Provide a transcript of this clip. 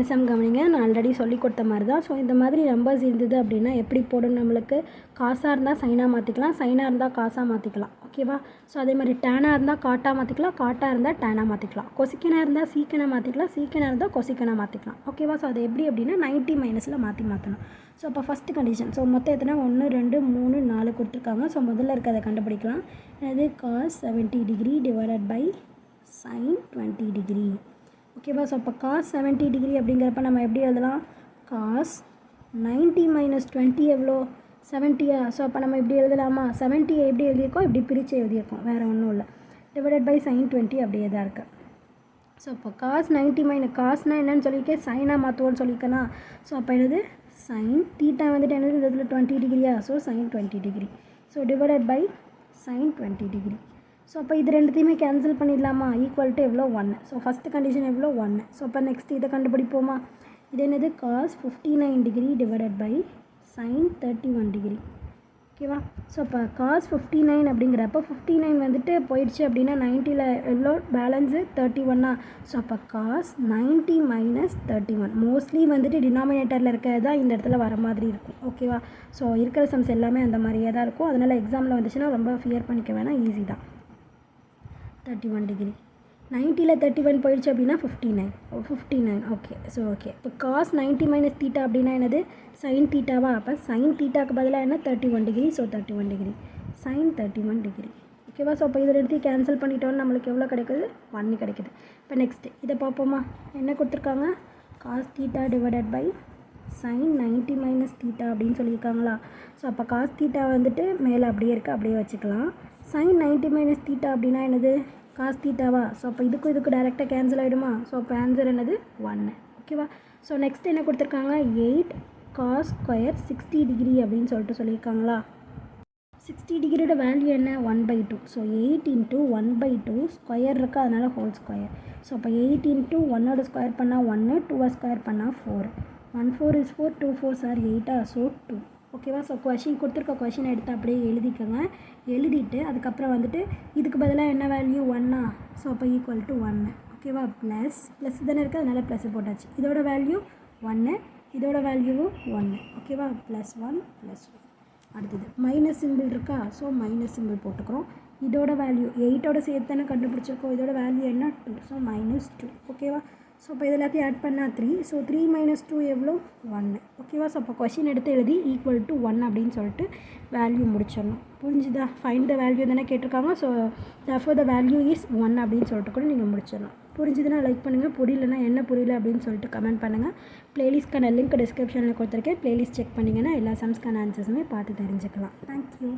இந்த சம் கவனிங்க, நான் ஆல்ரெடி சொல்லி கொடுத்த மாதிரி தான். ஸோ இந்த மாதிரி நம்பர்ஸ் இருந்தது அப்படின்னா எப்படி போடணும், நம்மளுக்கு காசாக இருந்தால் சைனாக மாற்றிக்கலாம், சைனாக இருந்தால் காசாக மாற்றிக்கலாம். ஓகேவா? ஸோ அதே மாதிரி டேனாக இருந்தால் காட்டாக மாற்றிக்கலாம், காட்டாக இருந்தால் டேனாக மாற்றிக்கலாம், கொசிக்கனாக இருந்தால் சீக்கனாக மாற்றிக்கலாம், சீக்கனாக இருந்தால் கொசிக்கனாக மாற்றிக்கலாம். ஓகேவா? ஸோ அது எப்படி அப்படின்னா 90 மைனஸில் மாற்றணும். ஸோ அப்போ ஃபஸ்ட்டு கண்டிஷன், ஸோ மொத்தம் எத்தனை 1 2 3 4 கொடுத்துருக்காங்க. ஸோ முதல்ல இருக்கிறத கண்டுபிடிக்கலாம். அது cos 70 degree divided by sin 20 degree. ஓகேவா? ஸோ அப்போ cos 70 டிகிரி அப்படிங்கிறப்ப நம்ம எப்படி எழுதலாம்? cos 90 மைனஸ் 20 எவ்வளோ? 70யா? ஸோ அப்போ நம்ம இப்படி எழுதலாமா? 70 எப்படி எழுதியிருக்கோம், இப்படி பிரித்து எழுதியிருக்கோம், வேறு ஒன்றும் இல்லை. டிவைடட் பை sin 20 அப்படியே தான் இருக்குது. ஸோ அப்போ cos 90 மைனஸ் காஸ்னால் என்னன்னு சொல்லியிருக்கேன், சைனாக மாற்றுவோன்னு சொல்லியிருக்கேனா? ஸோ அப்போ என்னது sin தீட்டா வந்துட்டு என்னது இந்த இடத்துல 20 டிகிரியா? So sin 20 degree. So divided by sin 20 degree. So அப்போ இது ரெண்டுத்தையுமே கேன்சல் பண்ணிடலாமா? ஈக்குவல் டு எவ்வளோ 1. ஸோ ஃபஸ்ட்டு கண்டிஷன் எவ்வளோ 1. ஸோ அப்போ நெக்ஸ்ட் இதை கண்டுபிடிப்போமா? இது என்னது cos 59 degree divided by sin 31 degree. ஓகேவா? ஸோ அப்போ cos 59 அப்படிங்கிறப்ப 59 வந்துட்டு போயிடுச்சு அப்படின்னா 90ல் எவ்வளோ பேலன்ஸு 31. ஸோ அப்போ cos 90 மைனஸ் 31 மோஸ்ட்லி வந்துட்டு டினாமினேட்டரில் இருக்கிறது தான் இந்த இடத்துல வர மாதிரி இருக்கும். ஓகேவா? ஸோ இருக்கிற சம்ஸ் எல்லாமே அந்த மாதிரியே தான் இருக்கும். அதனால் எக்ஸாமில் வந்துச்சுன்னா ரொம்ப ஃபியர் பண்ணிக்க வேணாம், ஈஸி தான். 31 டிகிரி 90ல் 31 போயிடுச்சு அப்படின்னா 59. ஓகே. ஸோ ஓகே, இப்போ cos 90 மைனஸ் தீட்டா அப்படின்னா என்னது sin தீட்டாவா? அப்போ sin தீட்டாக்கு பதிலாக என்ன 31 degree. So 31 degree sin 31 degree. ஓகேவா? ஸோ அப்போ இதில் எடுத்து கேன்சல் பண்ணிட்டோன்னு நம்மளுக்கு எவ்வளோ கிடைக்குது? 1 கிடைக்குது. இப்போ நெக்ஸ்ட்டு இதை பார்ப்போமா? என்ன கொடுத்துருக்காங்க? cos theta divided by sin 90 minus theta அப்படின்னு சொல்லியிருக்காங்களா? ஸோ அப்போ cos தீட்டா வந்துட்டு மேலே அப்படியே இருக்குது, அப்படியே வச்சுக்கலாம். sin 90 மைனஸ் தீட்டா அப்படின்னா என்னது cos தீட்டாவா? ஸோ அப்போ இதுக்கு டேரெக்டாக கேன்சல் ஆகிடுமா? ஸோ அப்போ ஆன்சர் என்னது 1. ஓகேவா? ஸோ நெக்ஸ்ட் என்ன கொடுத்துருக்காங்க? 8 cos ஸ்கொயர் 60 டிகிரி அப்படின்னு சொல்லிட்டு சொல்லியிருக்காங்களா? 60 டிகிரியோட வேல்யூ என்ன? 1/2. ஸோ 8 இன்ட்டு 1/2 ஸ்கொயர் இருக்குது, அதனால் ஹோல் ஸ்கொயர். ஸோ அப்போ 8 இன்ட்டு 1ஓட ஸ்கொயர் பண்ணால் 1, 2 ஸ்கொயர் பண்ணால் 4. 1 4 is 4, 2 4 are 8. ஸோ 2. ஓகேவா? ஸோ கொடுத்துருக்க கொஷின் எடுத்து அப்படியே எழுதிக்கோங்க. எழுதிட்டு அதுக்கப்புறம் வந்துட்டு இதுக்கு பதிலாக என்ன வேல்யூ 1. ஸோ அப்போ ஈக்குவல் டு 1. ஓகேவா? ப்ளஸ் தானே இருக்குது, அதனால் ப்ளஸ் போட்டாச்சு. இதோட வேல்யூ 1, இதோட வேல்யூவும் 1. ஓகேவா? +1 +1. அடுத்தது மைனஸ் சிம்பிள் இருக்கா? ஸோ மைனஸ் சிம்பிள் போட்டுக்கிறோம். இதோட வேல்யூ 8ஓட சேர்த்து தானே கண்டுபிடிச்சிருக்கோம், இதோட வேல்யூ என்ன? 2. ஸோ -2. ஓகேவா? ஸோ இப்போ இது எல்லாத்தையும் ஆட் பண்ணால் 3. ஸோ 3 - 2 எவ்வளோ? 1. ஓகேவா? ஸோ அப்போ கொஷின் எடுத்து எழுதி ஈக்குவல் டு 1 அப்படின்னு சொல்லிட்டு வேல்யூ முடிச்சிடணும். புரிஞ்சுதா? ஃபைண்ட் த வேல்யூ தானே கேட்டிருக்காங்க. So therefore the value is 1 அப்படின்னு சொல்லிட்டு கூட நீங்கள் முடிச்சிடணும். புரிஞ்சுதுன்னா லைக் பண்ணுங்கள், புரியலன்னா என்ன புரியல அப்படின்னு சொல்லிட்டு கமெண்ட் பண்ணுங்கள். ப்ளேலிஸ்ட்க்கான லிங்க் டிஸ்கிரிப்ஷனில் கொடுத்துருக்கேன். ப்ளேலிஸ்ட் செக் பண்ணிங்கன்னா எல்லா சம்ஸ்க்கான ஆன்சர்ஸுமே பார்த்து தெரிஞ்சுக்கலாம். தேங்க்யூ.